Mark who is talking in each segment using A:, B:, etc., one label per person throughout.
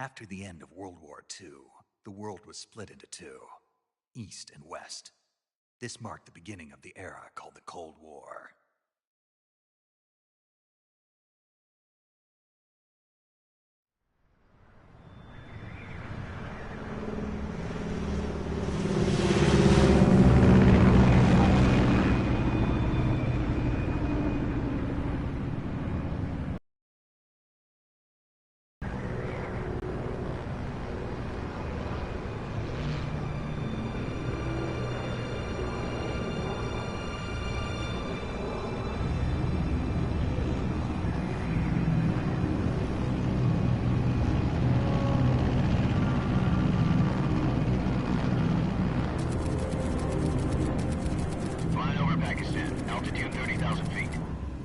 A: After the end of World War II, the world was split into two, East and West. This marked the beginning of the era called the Cold War.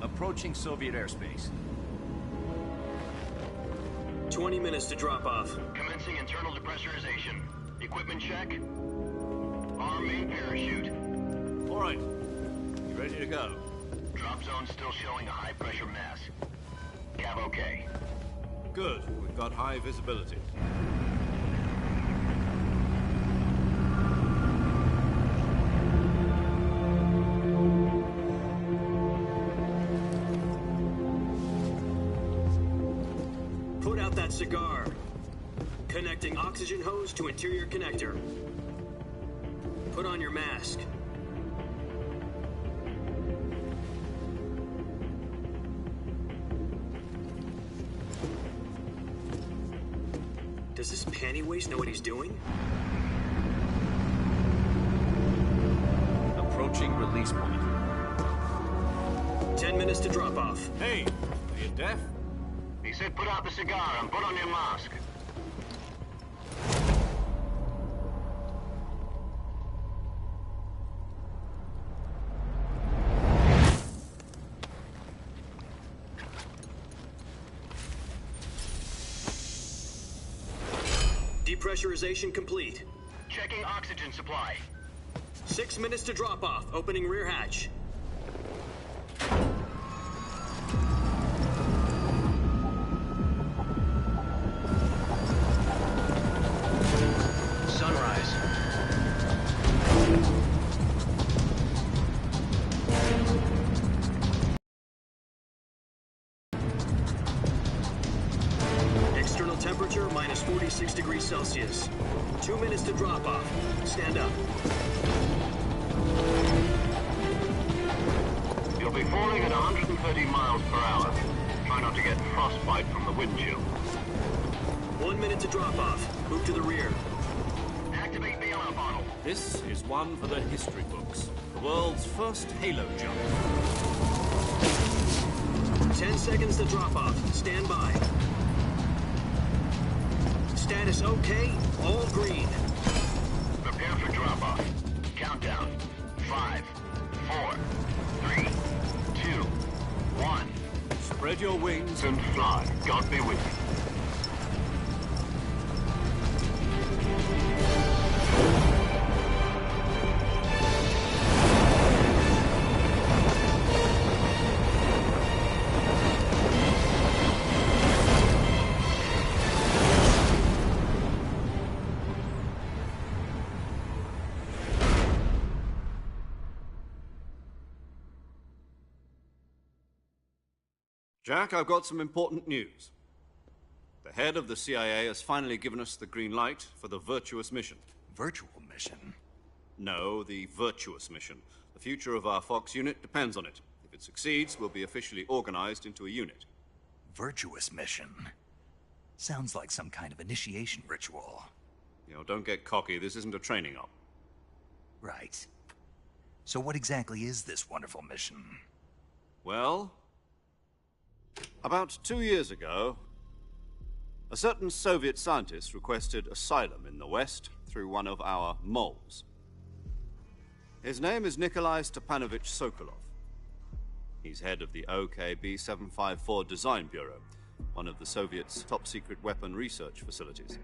B: Approaching Soviet airspace.
C: 20 minutes to drop off.
D: Commencing internal depressurization. Equipment check. Arm main parachute.
B: All right. You ready to go?
D: Drop zone still showing a high pressure mass. Cav okay.
B: Good. We've got high visibility.
C: Put out that cigar. Connecting oxygen hose to interior connector. Put on your mask. Does this panty waste know what he's doing?
B: Approaching release point.
C: 10 minutes to drop off.
B: Hey, are you deaf?
D: He said put out the cigar and put on your mask.
C: Depressurization complete.
D: Checking oxygen supply.
C: 6 minutes to drop off. Opening rear hatch. Sunrise. External temperature minus 46 degrees Celsius. 2 minutes to drop off. Stand up.
D: You'll be falling at 130 miles per hour. Try not to get frostbite from the wind chill.
C: 1 minute to drop off. Move to the rear.
D: Activate bailout bottle.
B: This is one for the history books. The world's first Halo jump.
C: 10 seconds to drop off. Stand by. Status okay. All green.
D: Prepare for drop-off. Countdown. 5, 4, 3, 2, 1.
B: Spread your wings
D: And fly. God be with you.
B: Jack, I've got some important news. The head of the CIA has finally given us the green light for the Virtuous mission.
A: Virtual mission?
B: No, the Virtuous mission. The future of our Fox unit depends on it. If it succeeds, we'll be officially organized into a unit.
A: Virtuous mission? Sounds like some kind of initiation ritual.
B: You know, don't get cocky. This isn't a training op.
A: Right. So what exactly is this wonderful mission?
B: Well, about 2 years ago, a certain Soviet scientist requested asylum in the West through one of our moles. His name is Nikolai Stepanovich Sokolov. He's head of the OKB-754 Design Bureau, one of the Soviets' top-secret weapon research facilities,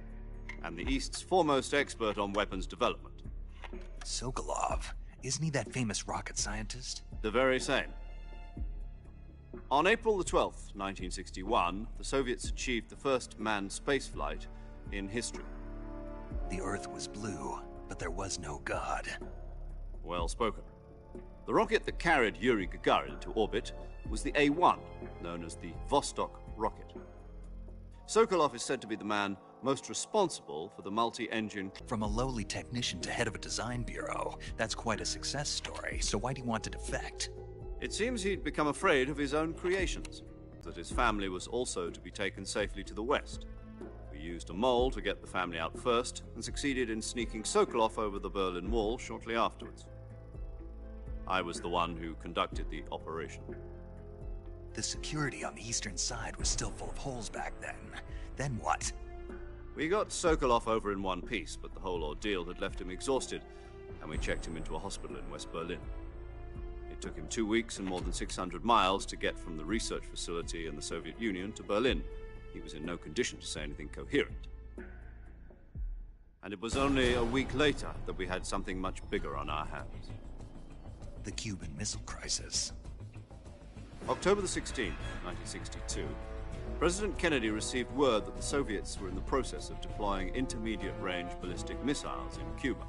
B: and the East's foremost expert on weapons development.
A: Sokolov? Isn't he that famous rocket scientist?
B: The very same. On April the 12th, 1961, the Soviets achieved the first manned spaceflight in history.
A: The Earth was blue, but there was no God.
B: Well spoken. The rocket that carried Yuri Gagarin to orbit was the A-1, known as the Vostok rocket. Sokolov is said to be the man most responsible for the multi-engine...
A: From a lowly technician to head of a design bureau, that's quite a success story, so why do you want to defect?
B: It seems he'd become afraid of his own creations, that his family was also to be taken safely to the West. We used a mole to get the family out first, and succeeded in sneaking Sokolov over the Berlin Wall shortly afterwards. I was the one who conducted the operation.
A: The security on the eastern side was still full of holes back then. Then what?
B: We got Sokolov over in one piece, but the whole ordeal had left him exhausted, and we checked him into a hospital in West Berlin. It took him 2 weeks and more than 600 miles to get from the research facility in the Soviet Union to Berlin. He was in no condition to say anything coherent. And it was only a week later that we had something much bigger on our hands.
A: The Cuban Missile Crisis.
B: October the 16th, 1962, President Kennedy received word that the Soviets were in the process of deploying intermediate-range ballistic missiles in Cuba.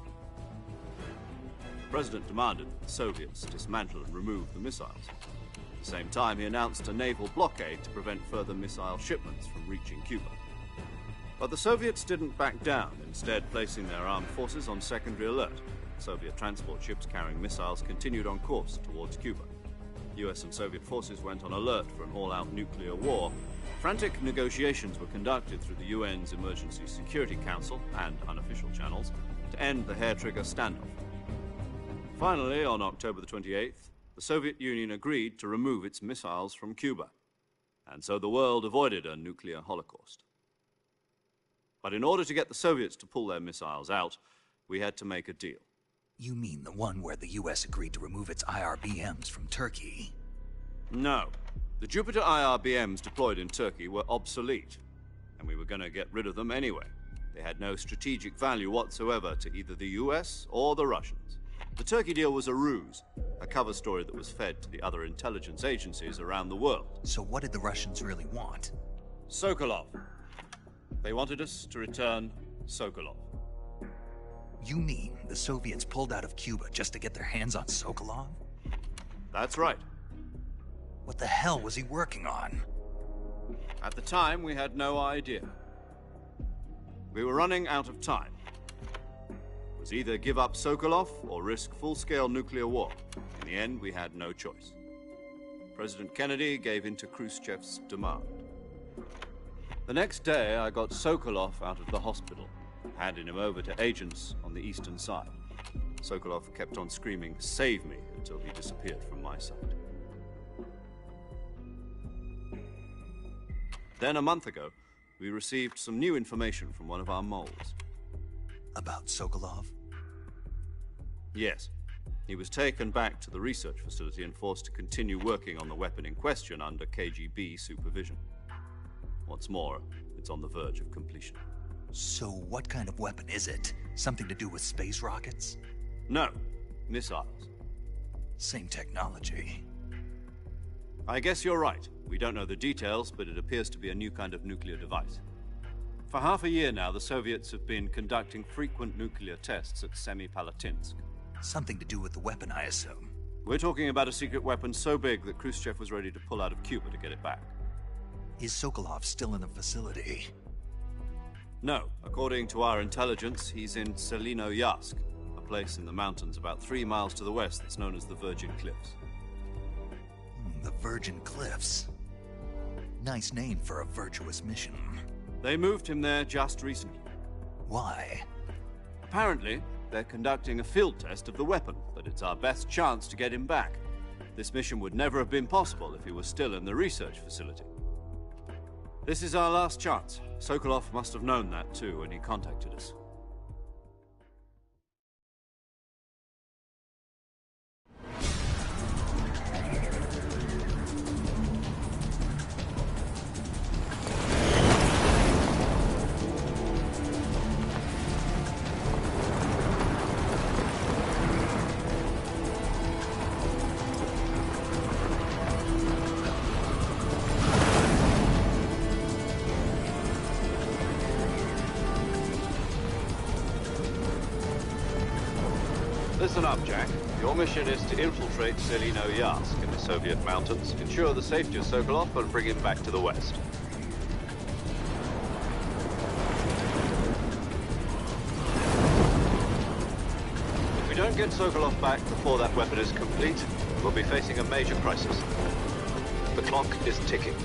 B: The President demanded that the Soviets dismantle and remove the missiles. At the same time, he announced a naval blockade to prevent further missile shipments from reaching Cuba. But the Soviets didn't back down, instead placing their armed forces on secondary alert. Soviet transport ships carrying missiles continued on course towards Cuba. US and Soviet forces went on alert for an all-out nuclear war. Frantic negotiations were conducted through the UN's Emergency Security Council and unofficial channels to end the hair-trigger standoff. Finally, on October the 28th, the Soviet Union agreed to remove its missiles from Cuba, and so the world avoided a nuclear holocaust. But in order to get the Soviets to pull their missiles out, we had to make a deal.
A: You mean the one where the US agreed to remove its IRBMs from Turkey?
B: No. The Jupiter IRBMs deployed in Turkey were obsolete, and we were going to get rid of them anyway. They had no strategic value whatsoever to either the US or the Russians. The Turkey deal was a ruse, a cover story that was fed to the other intelligence agencies around the world.
A: So what did the Russians really want?
B: Sokolov. They wanted us to return Sokolov.
A: You mean the Soviets pulled out of Cuba just to get their hands on Sokolov?
B: That's right.
A: What the hell was he working on?
B: At the time, we had no idea. We were running out of time. It was either give up Sokolov or risk full-scale nuclear war. In the end, we had no choice. President Kennedy gave in to Khrushchev's demand. The next day, I got Sokolov out of the hospital, handing him over to agents on the eastern side. Sokolov kept on screaming, "Save me," until he disappeared from my sight. Then, a month ago, we received some new information from one of our moles.
A: About Sokolov?
B: Yes. He was taken back to the research facility and forced to continue working on the weapon in question under KGB supervision. What's more, it's on the verge of completion.
A: So what kind of weapon is it? Something to do with space rockets?
B: No, missiles.
A: Same technology.
B: I guess you're right. We don't know the details, but it appears to be a new kind of nuclear device. For half a year now, the Soviets have been conducting frequent nuclear tests at Semipalatinsk.
A: Something to do with the weapon, I assume.
B: We're talking about a secret weapon so big that Khrushchev was ready to pull out of Cuba to get it back.
A: Is Sokolov still in the facility?
B: No. According to our intelligence, he's in Selinoyarsk, a place in the mountains about 3 miles to the west that's known as the Virgin Cliffs.
A: The Virgin Cliffs. Nice name for a virtuous mission.
B: They moved him there just recently.
A: Why?
B: Apparently, they're conducting a field test of the weapon, but it's our best chance to get him back. This mission would never have been possible if he was still in the research facility. This is our last chance. Sokolov must have known that too when he contacted us. Listen up, Jack. Your mission is to infiltrate Selinoyarsk in the Soviet mountains, ensure the safety of Sokolov, and bring him back to the West. If we don't get Sokolov back before that weapon is complete, we'll be facing a major crisis. The clock is ticking.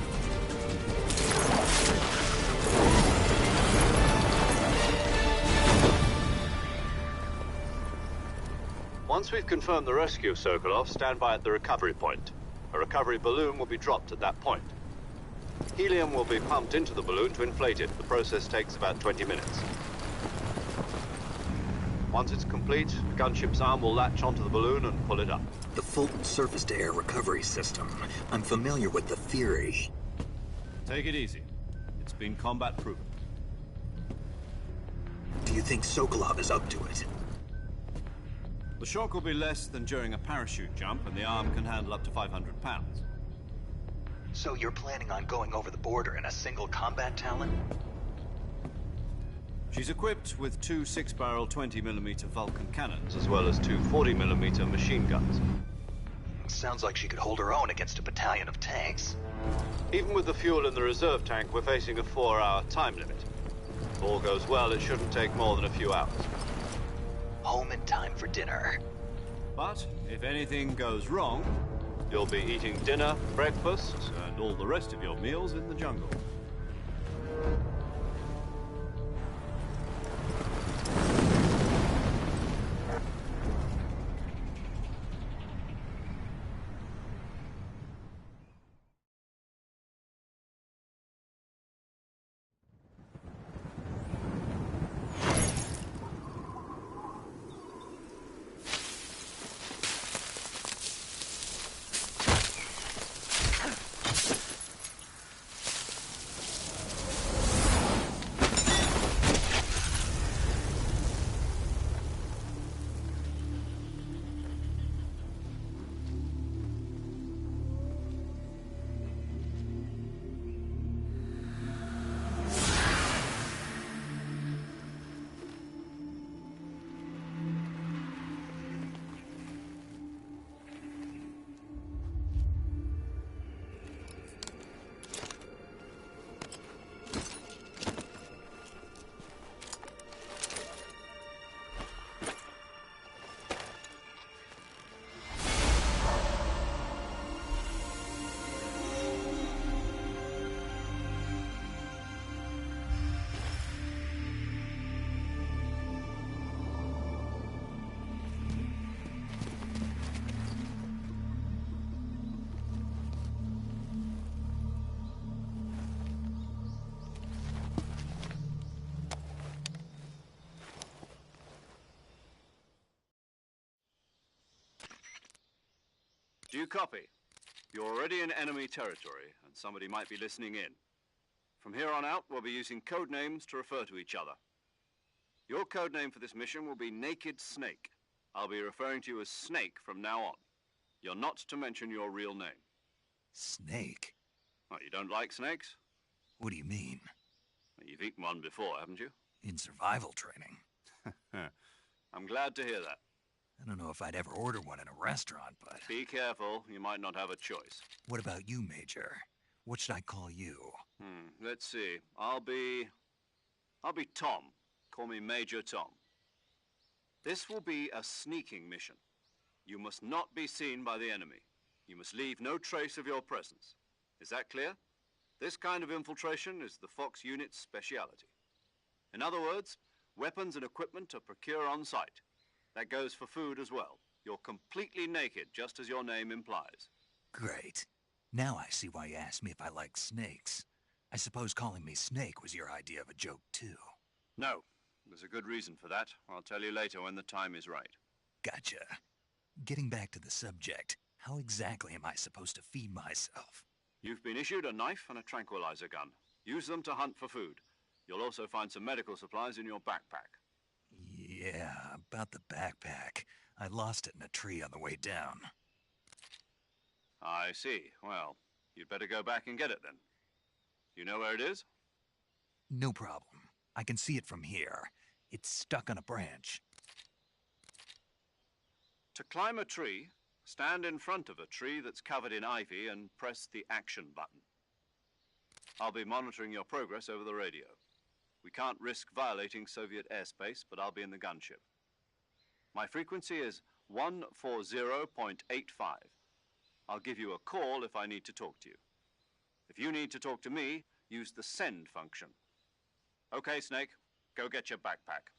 B: Once we've confirmed the rescue of Sokolov, stand by at the recovery point. A recovery balloon will be dropped at that point. Helium will be pumped into the balloon to inflate it. The process takes about 20 minutes. Once it's complete, the gunship's arm will latch onto the balloon and pull it up.
A: The Fulton surface-to-air recovery system. I'm familiar with the theory.
B: Take it easy. It's been combat-proven.
A: Do you think Sokolov is up to it?
B: The shock will be less than during a parachute jump, and the arm can handle up to 500 pounds.
A: So you're planning on going over the border in a single combat Talon?
B: She's equipped with 2 6-barrel 20mm Vulcan cannons, as well as 2 40mm machine guns.
A: Sounds like she could hold her own against a battalion of tanks.
B: Even with the fuel in the reserve tank, we're facing a 4-hour time limit. If all goes well, it shouldn't take more than a few hours.
A: Home in time for dinner.
B: But if anything goes wrong, you'll be eating dinner, breakfast, and all the rest of your meals in the jungle. you copy? You're already in enemy territory, and somebody might be listening in. From here on out, we'll be using code names to refer to each other. Your code name for this mission will be Naked Snake. I'll be referring to you as Snake from now on. You're not to mention your real name.
A: Snake?
B: What, you don't like snakes?
A: What do you mean?
B: You've eaten one before, haven't you?
A: In survival training.
B: I'm glad to hear that.
A: I don't know if I'd ever order one in a restaurant, but...
B: Be careful, you might not have a choice.
A: What about you, Major? What should I call you?
B: Let's see. I'll be Tom. Call me Major Tom. This will be a sneaking mission. You must not be seen by the enemy. You must leave no trace of your presence. Is that clear? This kind of infiltration is the Fox unit's speciality. In other words, weapons and equipment are procured on site. That goes for food as well. You're completely naked, just as your name implies.
A: Great. Now I see why you asked me if I like snakes. I suppose calling me Snake was your idea of a joke, too.
B: No. There's a good reason for that. I'll tell you later when the time is right.
A: Gotcha. Getting back to the subject, how exactly am I supposed to feed myself?
B: You've been issued a knife and a tranquilizer gun. Use them to hunt for food. You'll also find some medical supplies in your backpack.
A: Yeah, about the backpack. I lost it in a tree on the way down.
B: I see. Well, you'd better go back and get it then. You know where it is?
A: No problem. I can see it from here. It's stuck on a branch.
B: To climb a tree, stand in front of a tree that's covered in ivy and press the action button. I'll be monitoring your progress over the radio. We can't risk violating Soviet airspace, but I'll be in the gunship. My frequency is 140.85. I'll give you a call if I need to talk to you. If you need to talk to me, use the send function. Okay, Snake, go get your backpack.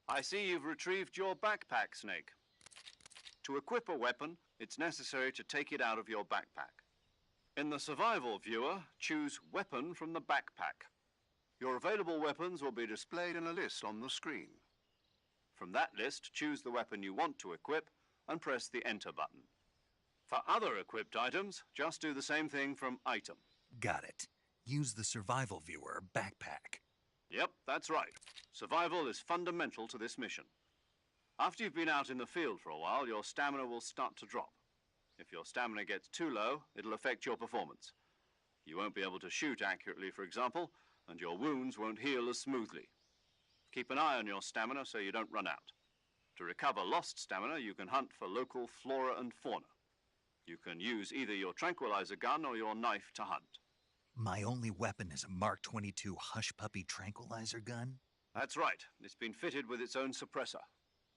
B: I see you've retrieved your backpack, Snake. To equip a weapon, it's necessary to take it out of your backpack. In the survival viewer, choose Weapon from the backpack. Your available weapons will be displayed in a list on the screen. From that list, choose the weapon you want to equip and press the Enter button. For other equipped items, just do the same thing from Item.
A: Got it. Use the survival viewer backpack.
B: Yep, that's right. Survival is fundamental to this mission. After you've been out in the field for a while, your stamina will start to drop. If your stamina gets too low, it'll affect your performance. You won't be able to shoot accurately, for example, and your wounds won't heal as smoothly. Keep an eye on your stamina so you don't run out. To recover lost stamina, you can hunt for local flora and fauna. You can use either your tranquilizer gun or your knife to hunt.
A: My only weapon is a Mark 22 Hush Puppy tranquilizer gun?
B: That's right. It's been fitted with its own suppressor.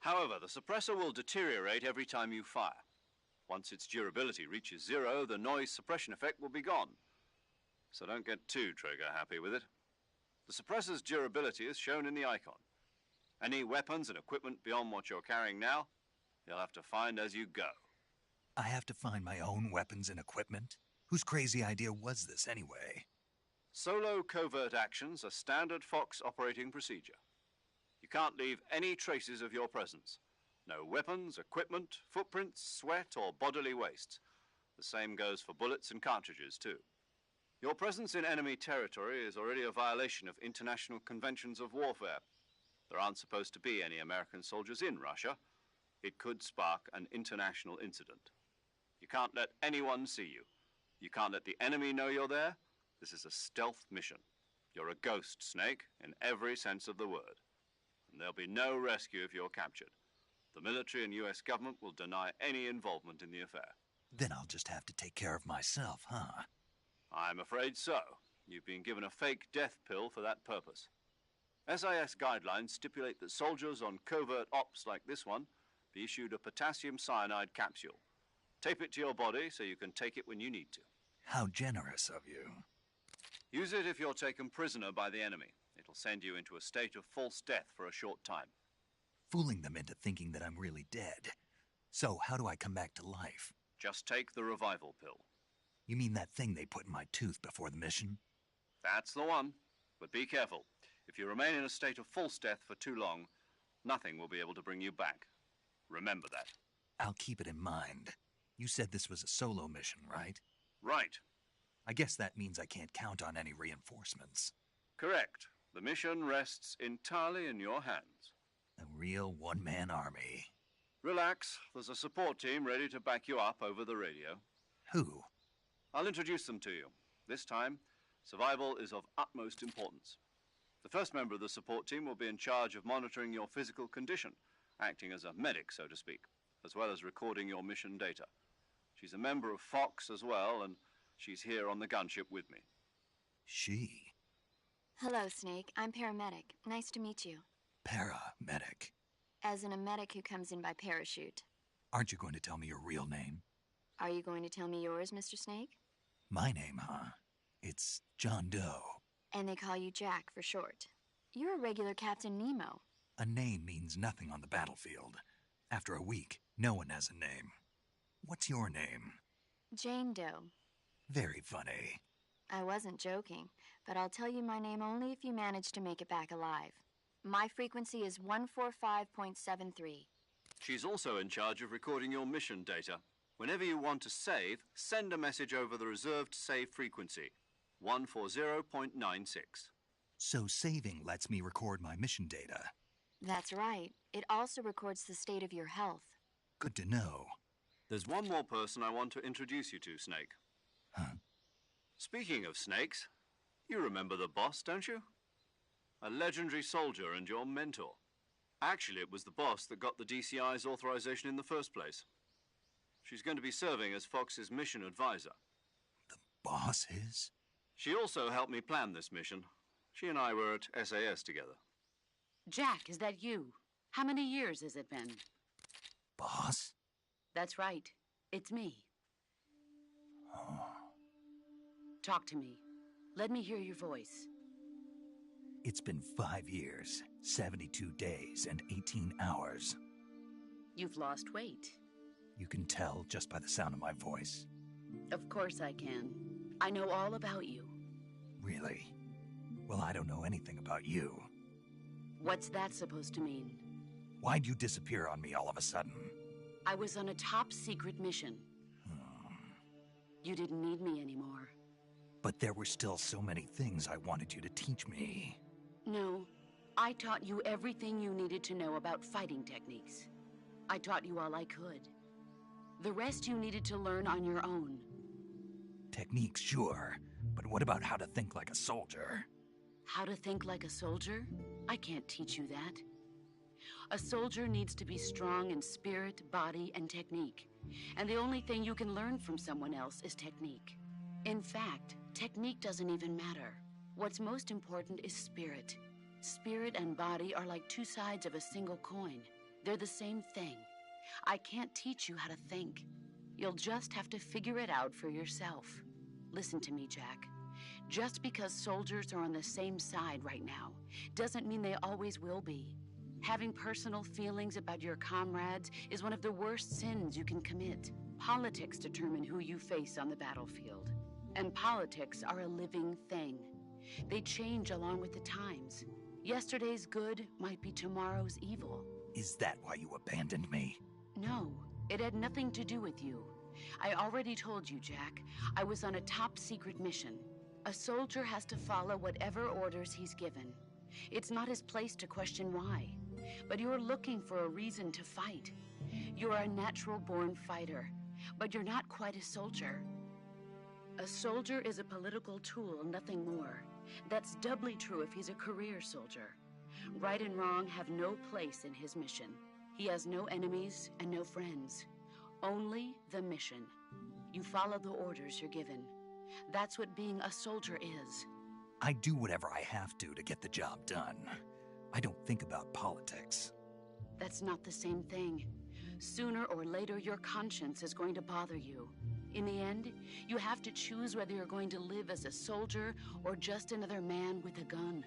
B: However, the suppressor will deteriorate every time you fire. Once its durability reaches 0, the noise suppression effect will be gone. So don't get too trigger-happy with it. The suppressor's durability is shown in the icon. Any weapons and equipment beyond what you're carrying now, you'll have to find as you go.
A: I have to find my own weapons and equipment? Whose crazy idea was this, anyway?
B: Solo covert actions are standard Fox operating procedure. You can't leave any traces of your presence. No weapons, equipment, footprints, sweat, or bodily waste. The same goes for bullets and cartridges, too. Your presence in enemy territory is already a violation of international conventions of warfare. There aren't supposed to be any American soldiers in Russia. It could spark an international incident. You can't let anyone see you. You can't let the enemy know you're there. This is a stealth mission. You're a ghost, Snake, in every sense of the word. And there'll be no rescue if you're captured. The military and U.S. government will deny any involvement in the affair.
A: Then I'll just have to take care of myself, huh?
B: I'm afraid so. You've been given a fake death pill for that purpose. SIS guidelines stipulate that soldiers on covert ops like this one be issued a potassium cyanide capsule. Tape it to your body so you can take it when you need to.
A: How generous of you.
B: Use it if you're taken prisoner by the enemy. It'll send you into a state of false death for a short time.
A: Fooling them into thinking that I'm really dead. So, how do I come back to life?
B: Just take the revival pill.
A: You mean that thing they put in my tooth before the mission?
B: That's the one. But be careful. If you remain in a state of false death for too long, nothing will be able to bring you back. Remember that.
A: I'll keep it in mind. You said this was a solo mission, right?
B: Right.
A: I guess that means I can't count on any reinforcements.
B: Correct. The mission rests entirely in your hands.
A: A real one-man army.
B: Relax. There's a support team ready to back you up over the radio.
A: Who?
B: I'll introduce them to you. This time, survival is of utmost importance. The first member of the support team will be in charge of monitoring your physical condition, acting as a medic, so to speak, as well as recording your mission data. She's a member of Fox as well, and she's here on the gunship with me.
A: She?
E: Hello, Snake. I'm paramedic. Nice to meet you.
A: Paramedic.
E: As in a medic who comes in by parachute.
A: Aren't you going to tell me your real name?
E: Are you going to tell me yours, Mr. Snake?
A: My name, huh? It's John Doe.
E: And they call you Jack for short. You're a regular Captain Nemo.
A: A name means nothing on the battlefield. After a week, no one has a name. What's your name?
E: Jane Doe.
A: Very funny.
E: I wasn't joking, but I'll tell you my name only if you manage to make it back alive. My frequency is 145.73.
B: She's also in charge of recording your mission data. Whenever you want to save, send a message over the reserved save frequency, 140.96.
A: So saving lets me record my mission data.
E: That's right. It also records the state of your health.
A: Good to know.
B: There's one more person I want to introduce you to, Snake.
A: Huh?
B: Speaking of snakes, you remember the boss, don't you? A legendary soldier and your mentor. Actually, it was the boss that got the DCI's authorization in the first place. She's going to be serving as Fox's mission advisor.
A: The boss is?
B: She also helped me plan this mission. She and I were at SAS together.
F: Jack, is that you? How many years has it been?
A: Boss?
F: That's right. It's me.
A: Oh.
F: Talk to me. Let me hear your voice.
A: It's been 5 years, 72 days, and 18 hours.
F: You've lost weight.
A: You can tell just by the sound of my voice.
F: Of course I can. I know all about you.
A: Really? Well, I don't know anything about you.
F: What's that supposed to mean?
A: Why'd you disappear on me all of a sudden?
F: I was on a top-secret mission. You didn't need me anymore.
A: But there were still so many things I wanted you to teach me.
F: No, I taught you everything you needed to know about fighting techniques. I taught you all I could. The rest you needed to learn on your own.
A: Techniques, sure. But what about how to think like a soldier?
F: How to think like a soldier? I can't teach you that. A soldier needs to be strong in spirit, body, and technique. And the only thing you can learn from someone else is technique. In fact, technique doesn't even matter. What's most important is spirit. Spirit and body are like two sides of a single coin. They're the same thing. I can't teach you how to think. You'll just have to figure it out for yourself. Listen to me, Jack. Just because soldiers are on the same side right now doesn't mean they always will be. Having personal feelings about your comrades is one of the worst sins you can commit. Politics determine who you face on the battlefield. And politics are a living thing. They change along with the times. Yesterday's good might be tomorrow's evil.
A: Is that why you abandoned me?
F: No, it had nothing to do with you. I already told you, Jack. I was on a top-secret mission. A soldier has to follow whatever orders he's given. It's not his place to question why. But you're looking for a reason to fight. You're a natural-born fighter, but you're not quite a soldier. A soldier is a political tool, nothing more. That's doubly true if he's a career soldier. Right and wrong have no place in his mission. He has no enemies and no friends. Only the mission. You follow the orders you're given. That's what being a soldier is.
A: I do whatever I have to get the job done. I don't think about politics.
F: That's not the same thing. Sooner or later, your conscience is going to bother you. In the end, you have to choose whether you're going to live as a soldier or just another man with a gun.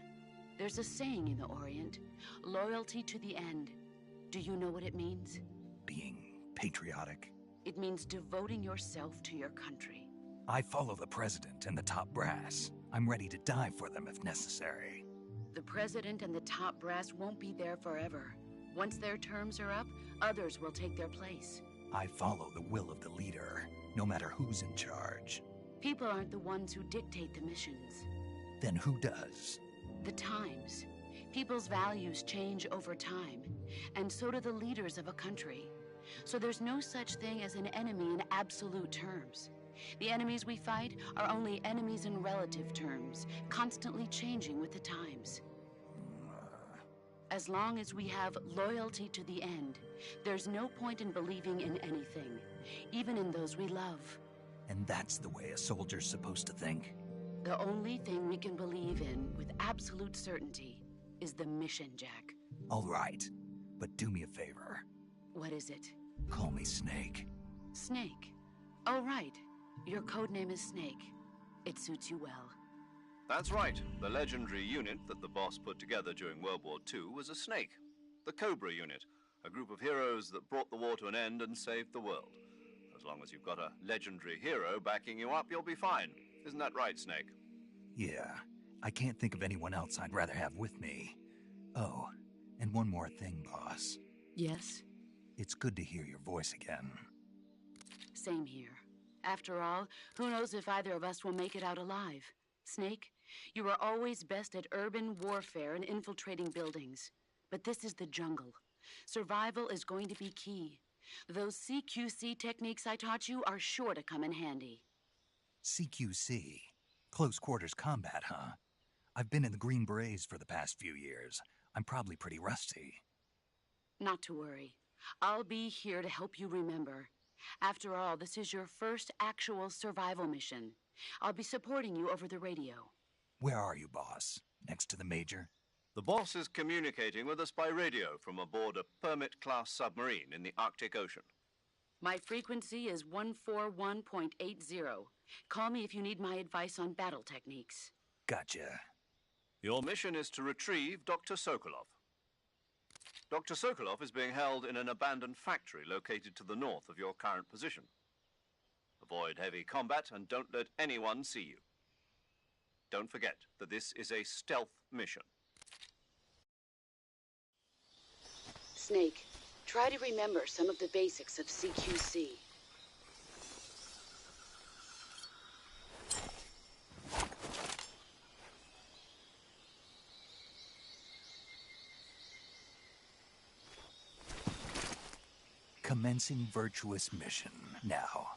F: There's a saying in the Orient, loyalty to the end. Do you know what it means?
A: Being patriotic.
F: It means devoting yourself to your country.
A: I follow the president and the top brass. I'm ready to die for them if necessary.
F: The president and the top brass won't be there forever. Once their terms are up, others will take their place.
A: I follow the will of the leader, no matter who's in charge.
F: People aren't the ones who dictate the missions.
A: Then who does?
F: The times. People's values change over time, and so do the leaders of a country. So there's no such thing as an enemy in absolute terms. The enemies we fight are only enemies in relative terms, constantly changing with the times. As long as we have loyalty to the end, there's no point in believing in anything, even in those we love.
A: And that's the way a soldier's supposed to think?
F: The only thing we can believe in with absolute certainty is the mission, Jack.
A: All right, but do me a favor.
F: What is it?
A: Call me Snake.
F: Snake. Oh, right. Your codename is Snake. It suits you well.
B: That's right. The legendary unit that the boss put together during World War II was a snake. The Cobra unit, a group of heroes that brought the war to an end and saved the world. As long as you've got a legendary hero backing you up, you'll be fine. Isn't that right, Snake?
A: Yeah, I can't think of anyone else I'd rather have with me. Oh, and one more thing, boss.
F: Yes?
A: It's good to hear your voice again.
F: Same here. After all, who knows if either of us will make it out alive? Snake, you are always best at urban warfare and infiltrating buildings. But this is the jungle. Survival is going to be key. Those CQC techniques I taught you are sure to come in handy.
A: CQC? Close quarters combat, huh? I've been in the Green Berets for the past few years. I'm probably pretty rusty.
F: Not to worry. I'll be here to help you remember. After all, this is your first actual survival mission. I'll be supporting you over the radio.
A: Where are you, boss? Next to the Major?
B: The boss is communicating with us by radio from aboard a Permit-class submarine in the Arctic Ocean.
F: My frequency is 141.80. Call me if you need my advice on battle techniques.
A: Gotcha.
B: Your mission is to retrieve Dr. Sokolov. Dr. Sokolov is being held in an abandoned factory located to the north of your current position. Avoid heavy combat and don't let anyone see you. Don't forget that this is a stealth mission.
F: Snake, try to remember some of the basics of CQC.
A: Commencing virtuous mission now.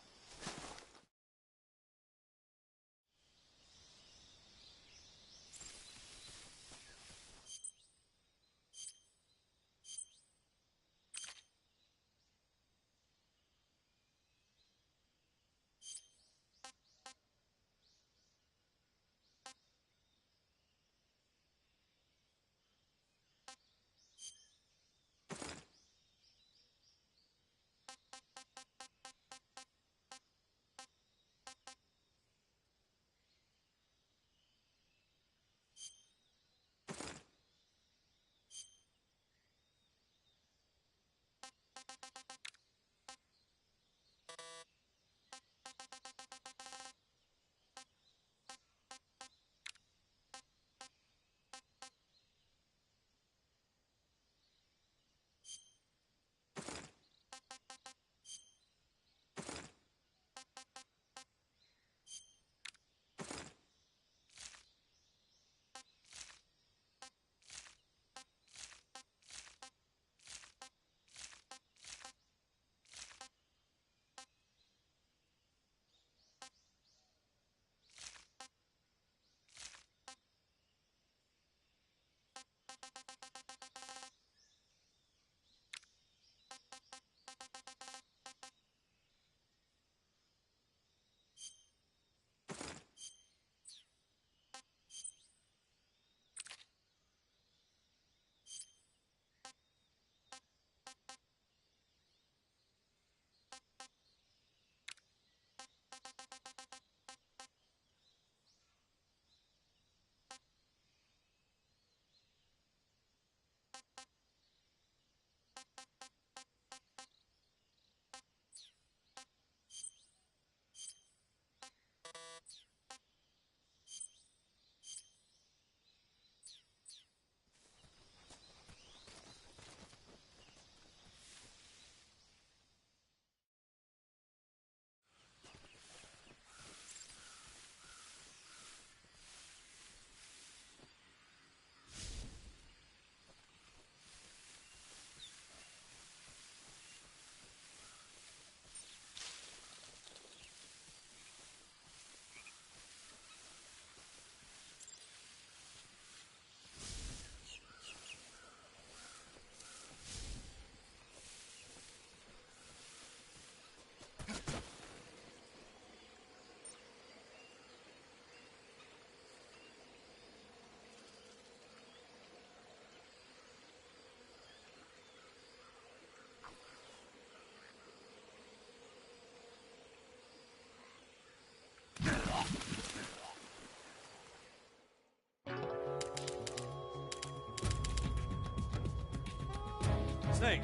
G: Snake,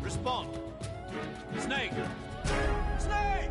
G: respond. Snake! Snake!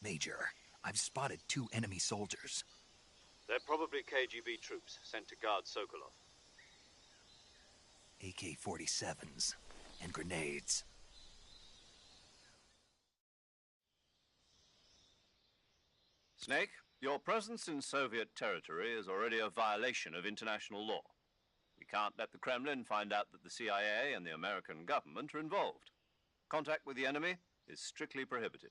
A: Major, I've spotted 2 enemy soldiers.
B: They're probably KGB troops sent to guard Sokolov.
A: AK-47s and grenades.
B: Snake, your presence in Soviet territory is already a violation of international law. We can't let the Kremlin find out that the CIA and the American government are involved. Contact with the enemy is strictly prohibited.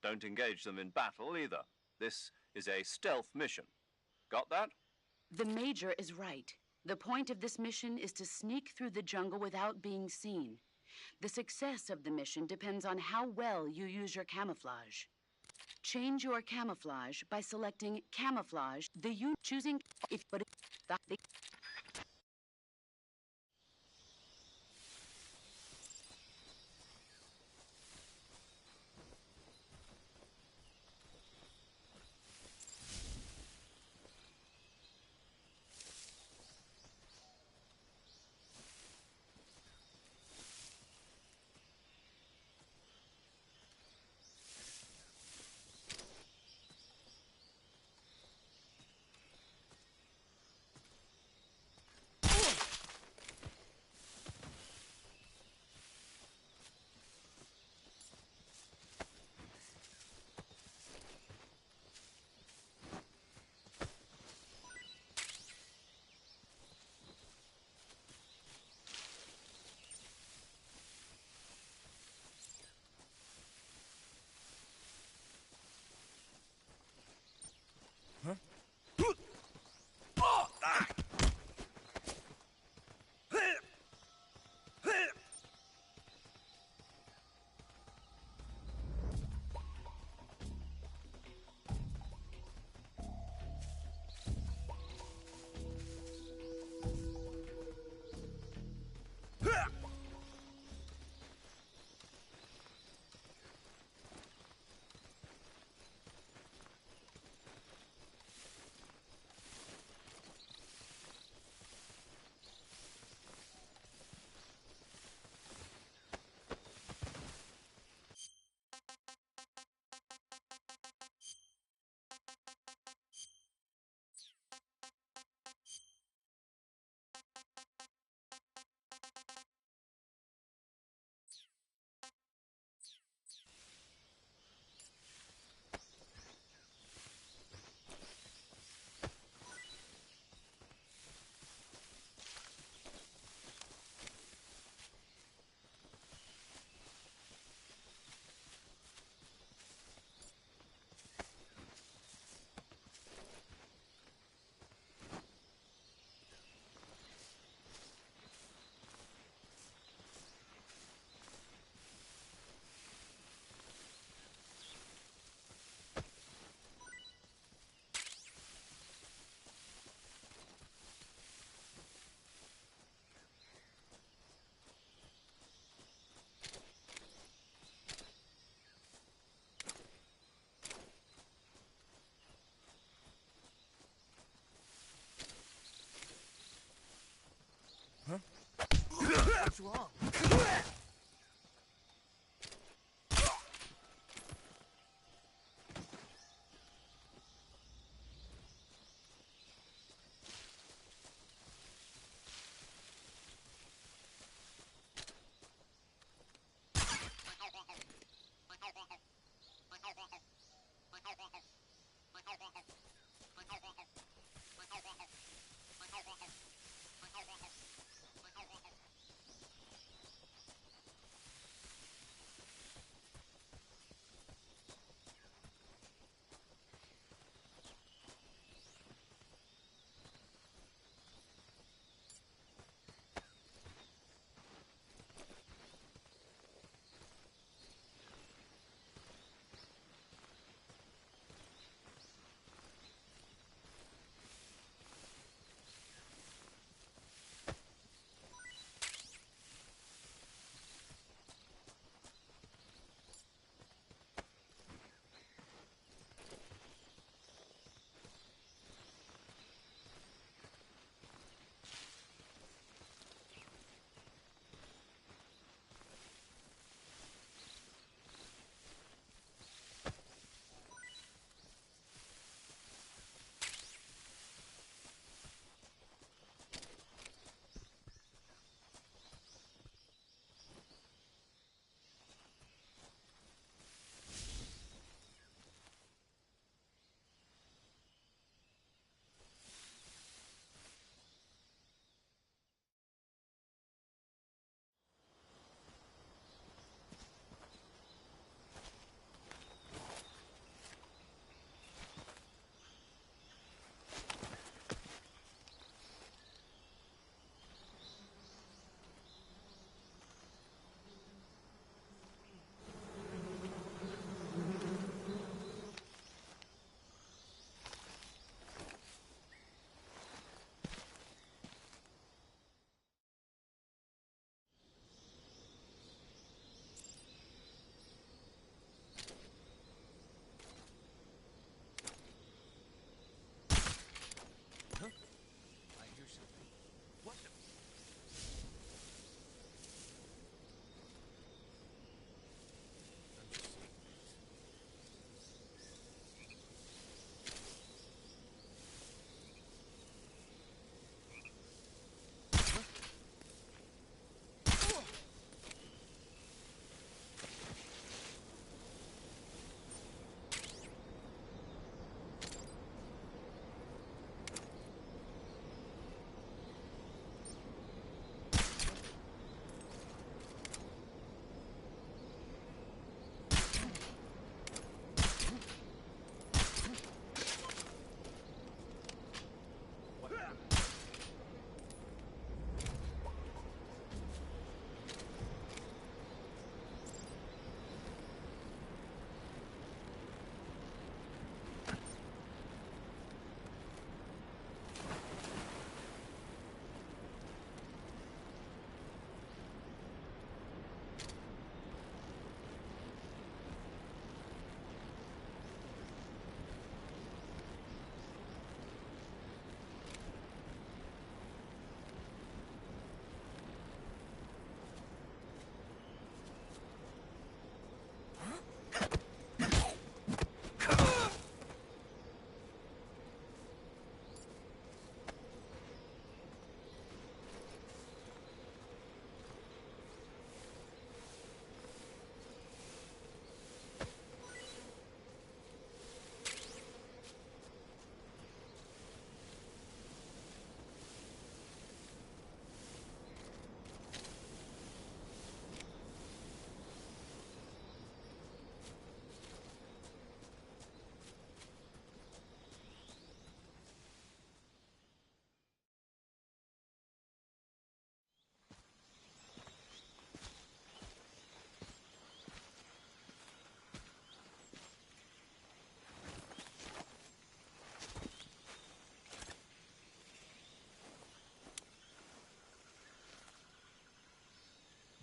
B: Don't engage them in battle either. This is a stealth mission. Got that?
F: The Major is right. The point of this mission is to sneak through the jungle without being seen. The success of the mission depends on how well you use your camouflage. Change your camouflage by selecting camouflage, choosing if but the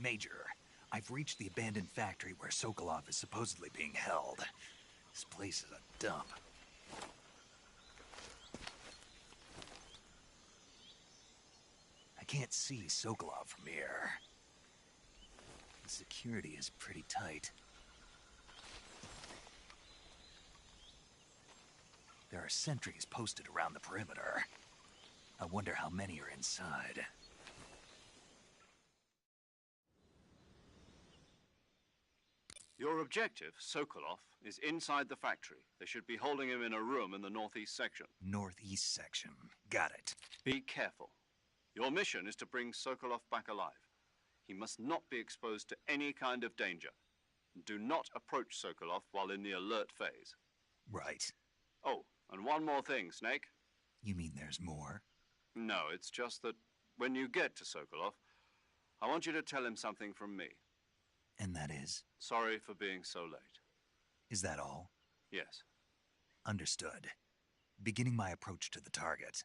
A: Major, I've reached the abandoned factory where Sokolov is supposedly being held. This place is a dump. I can't see Sokolov from here. The security is pretty tight. There are sentries posted around the perimeter. I wonder how many are inside.
B: Your objective, Sokolov, is inside the factory. They should be holding him in a room in the northeast section.
A: Northeast section. Got it.
B: Be careful. Your mission is to bring Sokolov back alive. He must not be exposed to any kind of danger. Do not approach Sokolov while in the alert phase.
A: Right.
B: Oh, and one more thing, Snake.
A: You mean there's more?
B: No, it's just that when you get to Sokolov, I want you to tell him something from me.
A: And that is?
B: Sorry for being so late.
A: Is that all?
B: Yes.
A: Understood. Beginning my approach to the target.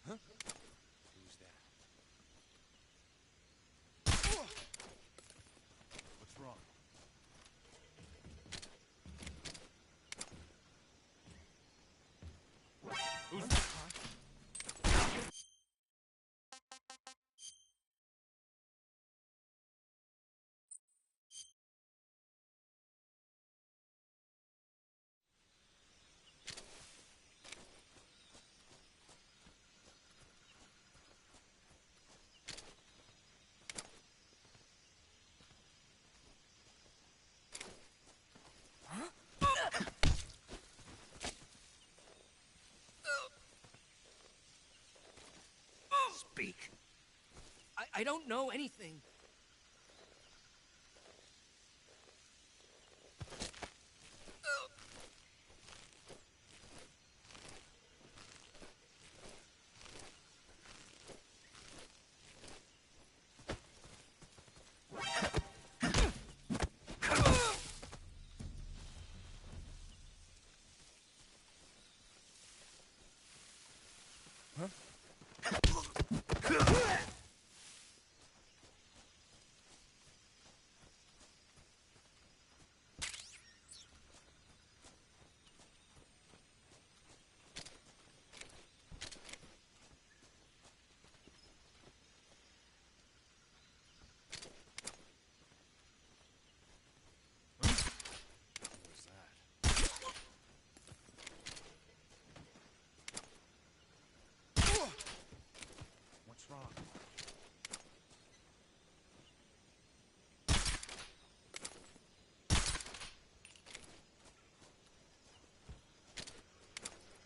G: Who's that? What's wrong? Who's that?
A: Speak.
H: I don't know anything.
G: What's wrong?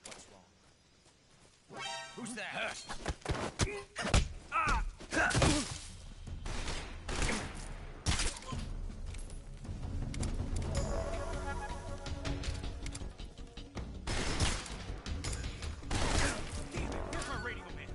G: What's wrong? Who's that? Where's my radio man?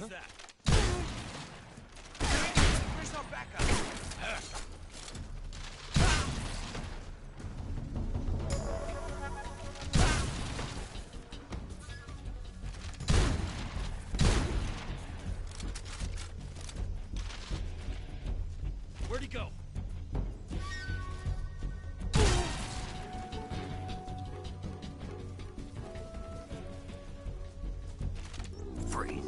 G: Who's that? Where's our backup? Where'd he go?
A: Freeze.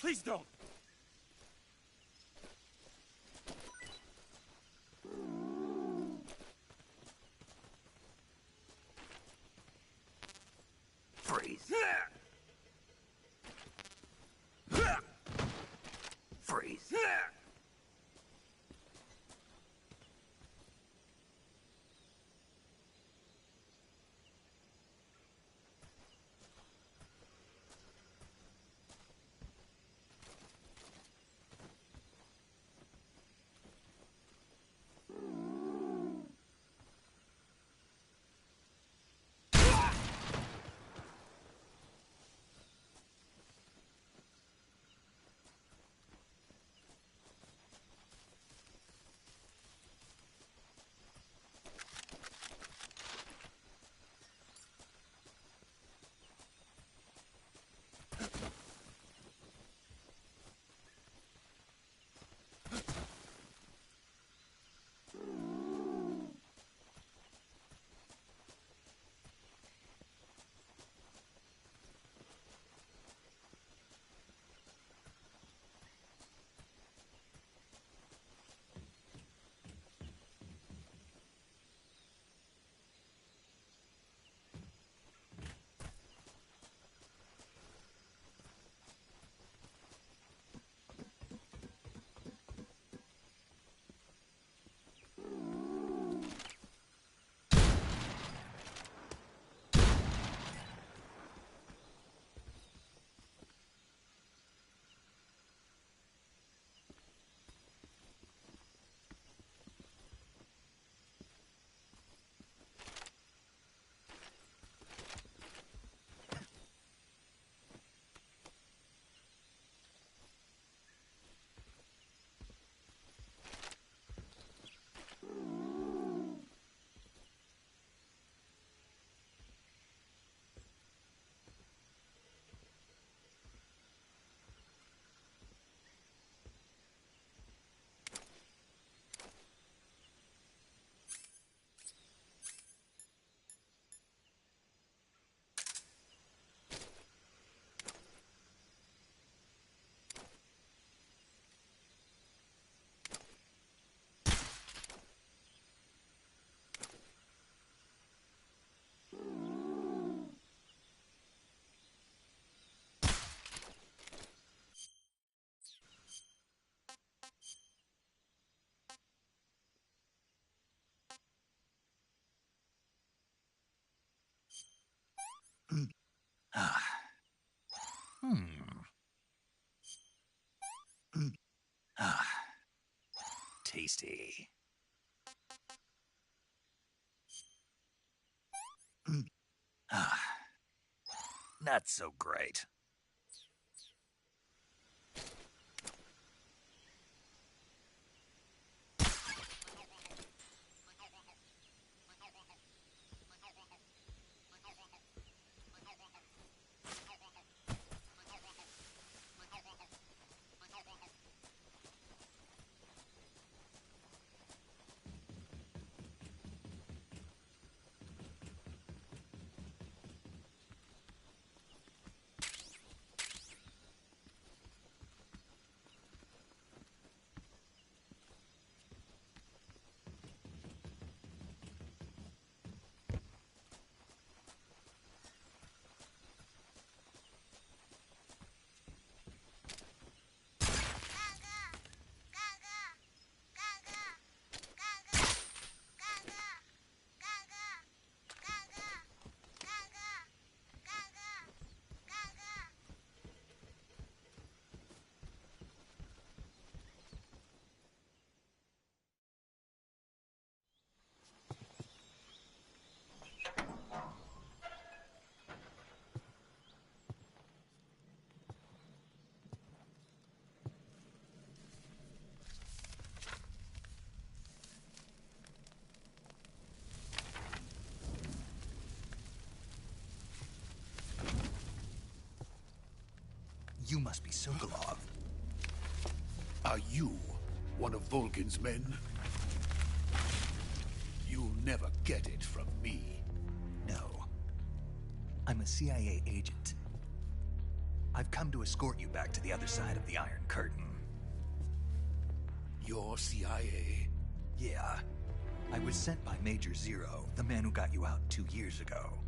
G: Please don't.
A: Freeze. Freeze. Tasty. Not so great. You must be Sokolov.
I: Are you one of Volgin's men? You'll never get it from me.
A: No. I'm a CIA agent. I've come to escort you back to the other side of the Iron Curtain.
I: You're CIA?
A: Yeah. I was sent by Major Zero, the man who got you out 2 years ago.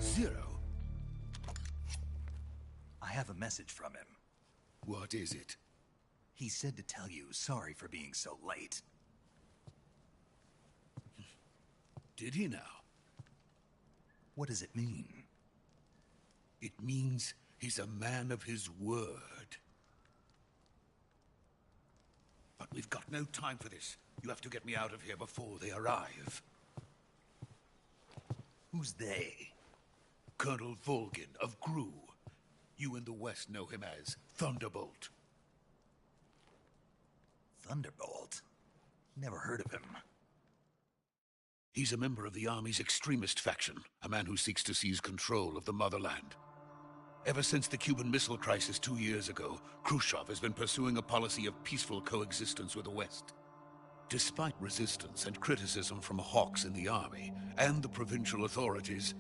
I: Zero?
A: I have a message from him.
I: What is it?
A: He said to tell you sorry for being so late.
I: Did he now?
A: What does it mean?
I: It means he's a man of his word. But we've got no time for this. You have to get me out of here before they arrive.
A: Who's they?
I: Colonel Volgin of GRU. You in the West know him as Thunderbolt.
A: Thunderbolt? Never heard of him.
I: He's a member of the Army's extremist faction, a man who seeks to seize control of the motherland. Ever since the Cuban Missile Crisis 2 years ago, Khrushchev has been pursuing a policy of peaceful coexistence with the West. Despite resistance and criticism from hawks in the army and the provincial authorities,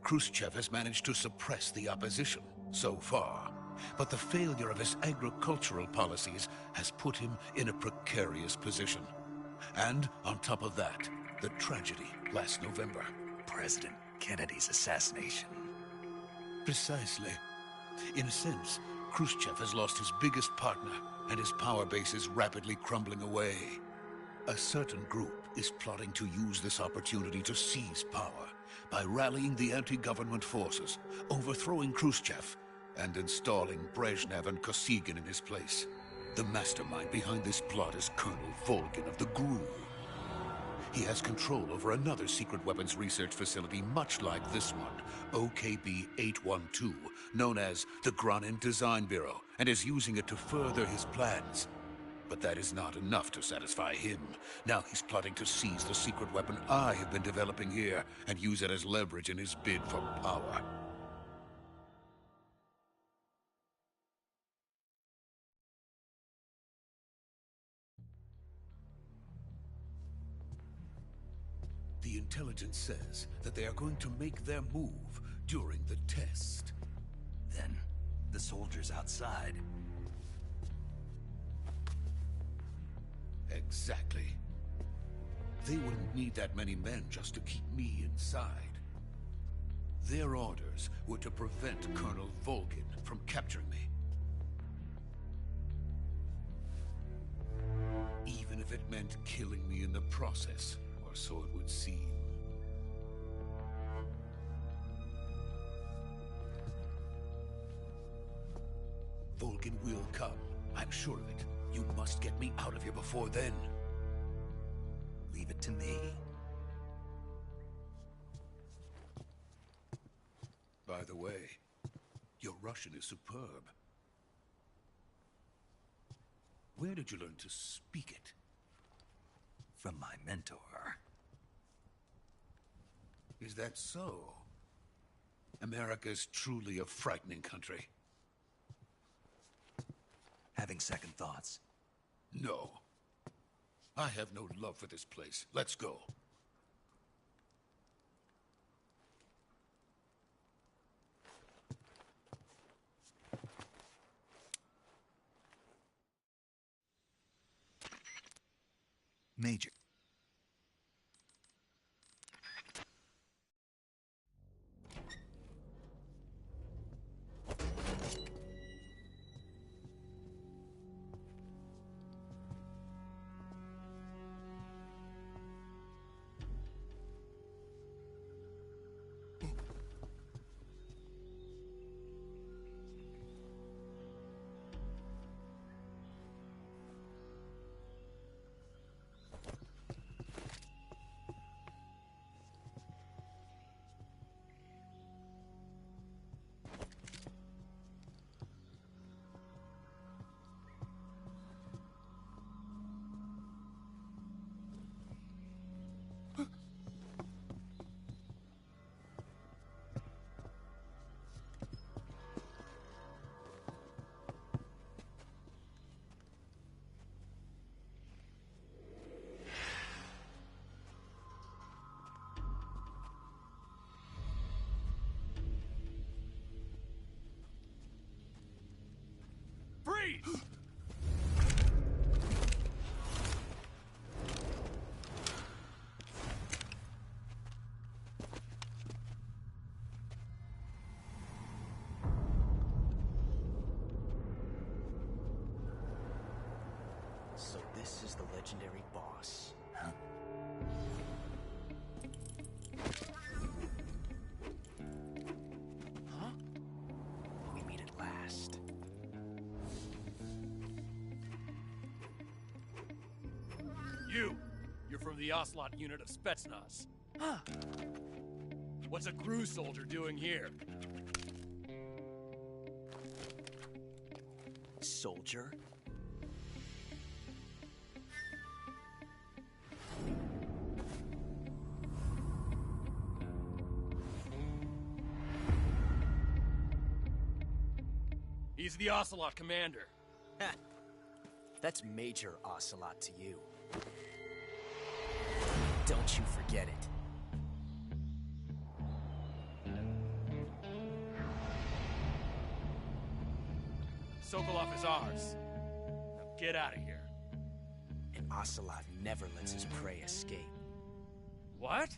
I: Khrushchev has managed to suppress the opposition so far. But the failure of his agricultural policies has put him in a precarious position. And on top of that, the tragedy last November.
A: President Kennedy's assassination.
I: Precisely. In a sense, Khrushchev has lost his biggest partner, and his power base is rapidly crumbling away. A certain group is plotting to use this opportunity to seize power by rallying the anti-government forces, overthrowing Khrushchev, and installing Brezhnev and Kosygin in his place. The mastermind behind this plot is Colonel Volgin of the GRU. He has control over another secret weapons research facility much like this one, OKB-812, known as the Granin Design Bureau, and is using it to further his plans. But that is not enough to satisfy him. Now he's plotting to seize the secret weapon I have been developing here and use it as leverage in his bid for power. The intelligence says that they are going to make their move during the test.
A: Then, the soldiers outside.
I: Exactly. They wouldn't need that many men just to keep me inside. Their orders were to prevent Colonel Volgin from capturing me. Even if it meant killing me in the process, or so it would seem. Volgin will come. I'm sure of it. You must get me out of here before then.
A: Leave it to me.
I: By the way, your Russian is superb. Where did you learn to speak it?
A: From my mentor.
I: Is that so? America's truly a frightening country.
A: Having second thoughts?
I: No. I have no love for this place. Let's go.
A: Major.
G: Freeze!
C: So this is the legendary boss.
A: Huh?
C: Huh? We meet at last.
G: You're from the Ocelot unit of Spetsnaz.
C: Huh.
G: What's a crew soldier doing here?
C: Soldier?
G: He's the Ocelot commander.
C: Ha! That's Major Ocelot to you. Don't you forget it.
G: Sokolov is ours. Now get out of here.
C: And Ocelot never lets his prey escape.
G: What?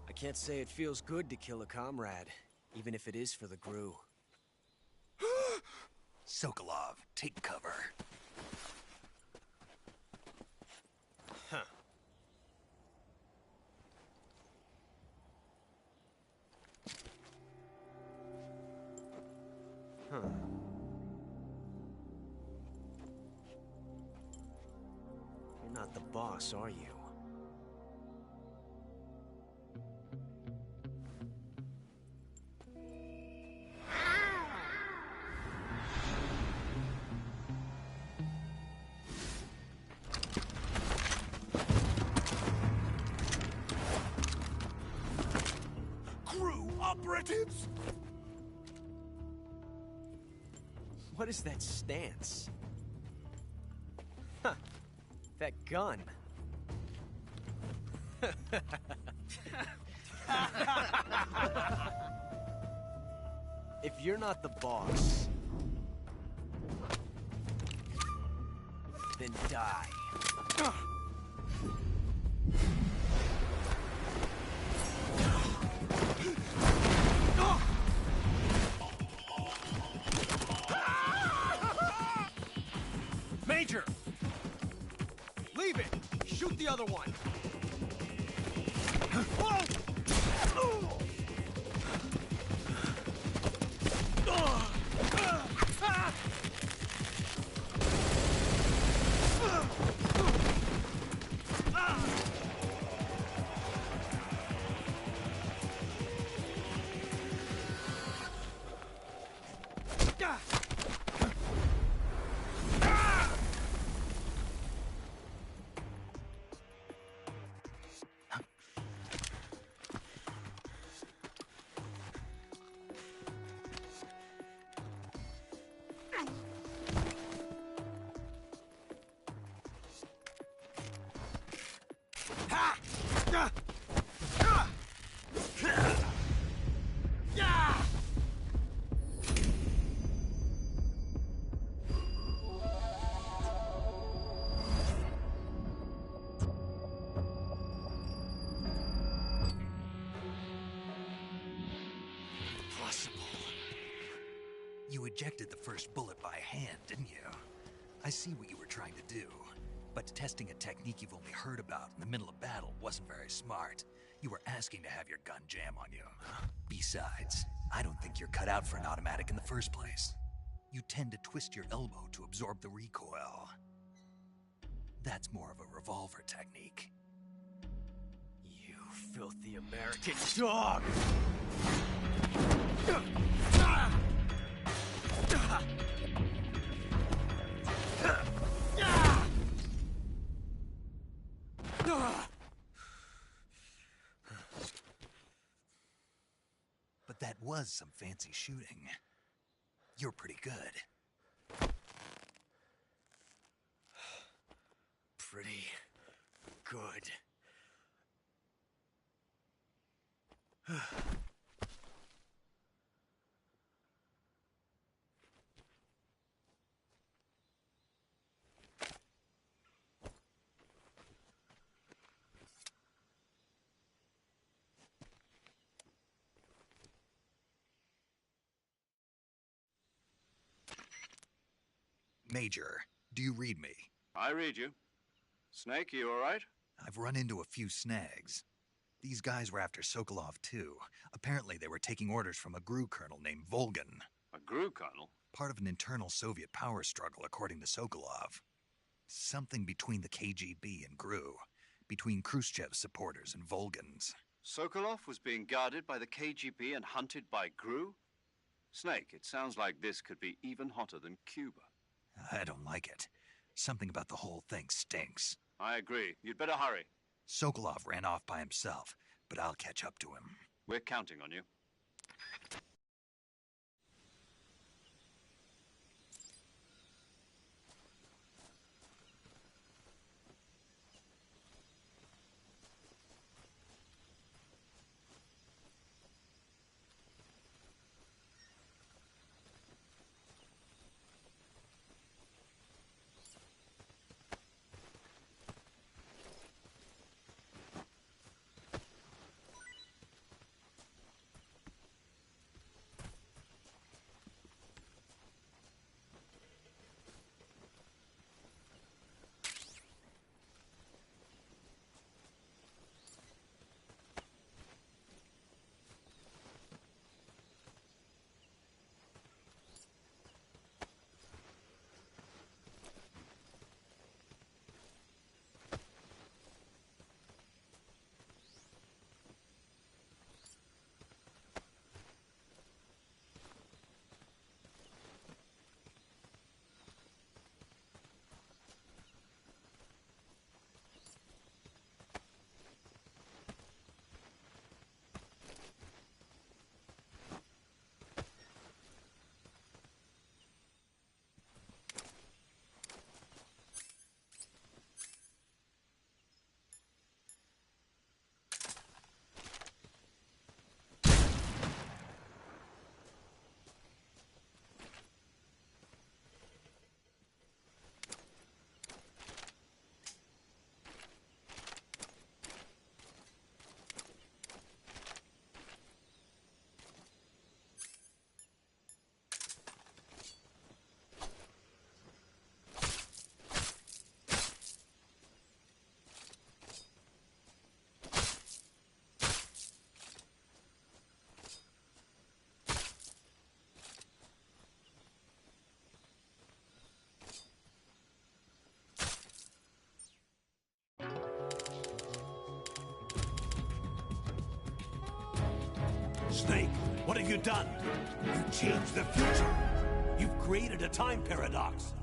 C: I can't say it feels good to kill a comrade, even if it is for the GRU.
A: Sokolov, take cover.
C: Huh. Huh. You're not the boss, are you?
A: GRU operatives!
C: What is that stance? Huh. That gun. If you're not the boss, then die.
G: Major!
C: Leave it! Shoot the other one!
A: You ejected the first bullet by hand, didn't you? I see what you were trying to do, but testing a technique you've only heard about in the middle of battle wasn't very smart. You were asking to have your gun jam on you. Besides, I don't think you're cut out for an automatic in the first place. You tend to twist your elbow to absorb the recoil. That's more of a revolver technique.
C: You filthy American dog!
A: But that was some fancy shooting. You're pretty good.
C: Pretty good.
A: Major, do you read me?
B: I read you. Snake, you all right?
A: I've run into a few snags. These guys were after Sokolov, too. Apparently they were taking orders from a GRU colonel named Volgin.
B: A GRU colonel?
A: Part of an internal Soviet power struggle, according to Sokolov. Something between the KGB and GRU. Between Khrushchev's supporters and Volgin's.
B: Sokolov was being guarded by the KGB and hunted by GRU? Snake, it sounds like this could be even hotter than Cuba.
A: I don't like it. Something about the whole thing stinks.
B: I agree. You'd better hurry.
A: Sokolov ran off by himself, but I'll catch up to him.
B: We're counting on you.
J: Snake, what have you done? You changed the future. You've created a time paradox.